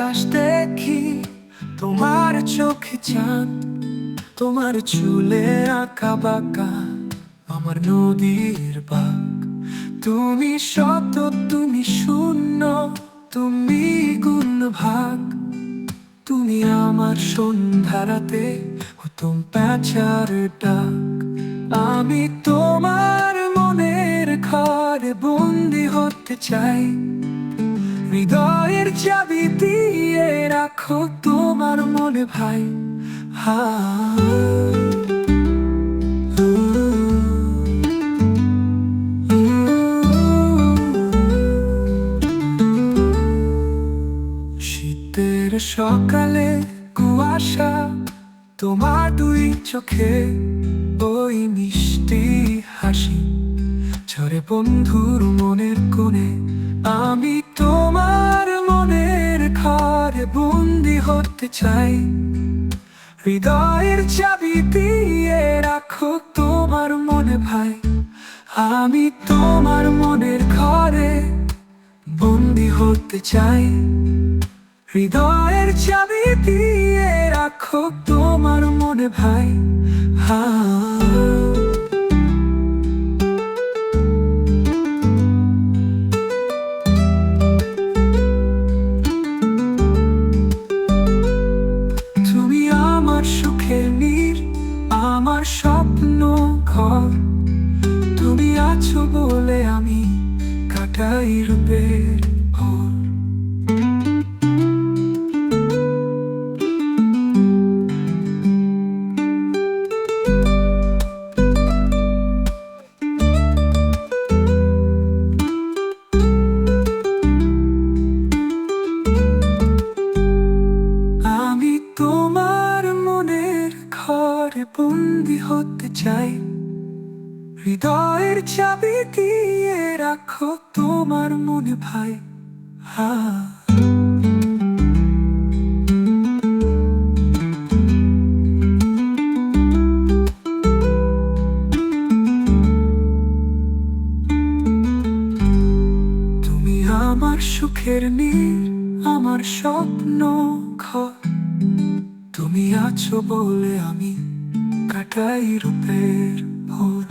আকাশ দেখি, তোমার চোখে চাঁদ, তোমার চুলে আঁকা বাঁকা আমার নদীর বাঁক। তুমি শব্দ, তুমি শূন্য, তুমি গুণ ভাগ। তুমি আমার সন্ধ্যারাতে হতুম প্যাঁচার ডাক। আমি তোমার মনের ঘরে বন্দি হতে চাই, হৃদয়ের চাবি দিয়ে রাখো তোমার মনে ভাই। হা শীতের সকালে কুয়াশা, তোমার দুই চোখে ওই মিষ্টি হাসি ঝরে বন্ধুর মনের কোণে। আমি তোমার মনের ঘরে বন্দি হতে চাই, হৃদয়ের চাবি দিয়ে রাখো তোমার মনে ভাই। আমি তোমার মনের ঘরে বন্দি হতে চাই, হৃদয়ের চাবি দিয়ে রাখো তোমার মনে ভাই। হা তুমি আমার সুখের নীর, আমার স্বপ্ন ঘর। তুমি আছো বলে আমি কাটাই রূপের ভোর। আমি তোমার মনের ঘরে বন্দি হতে চাই, হৃদয়ের চাবি দিয়ে রাখো তোমার মনে ভাই। হা তুমি আমার সুখের নীর, আমার স্বপ্ন ঘর। তুমি আছো বলে আমি কাটাই রূপের ভোর।